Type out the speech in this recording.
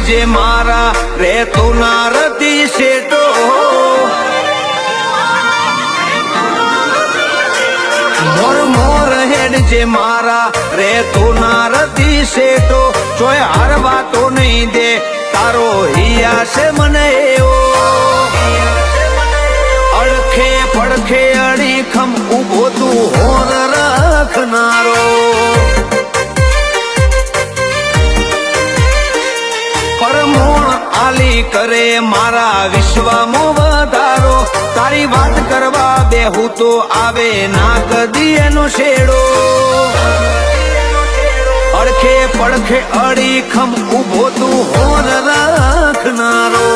જે મારા રેતો ના રતી શેટો મોર મોર હેડ જે મારા રેતો ના રતી શેટો ચોય હારવા તો નહીં દે તારો હિયા છે મને એવો અડખે પડખે અડીખમ ઉભો તું હોર રાખનારો પરમોણ આલી કરે મારા વિશ્વમાં વધારો તારી વાત કરવા બેહું તો આવે ના કદી એનો શેડો અડખે પડખે અડીખમ ઉભો તું હોર રાખનારો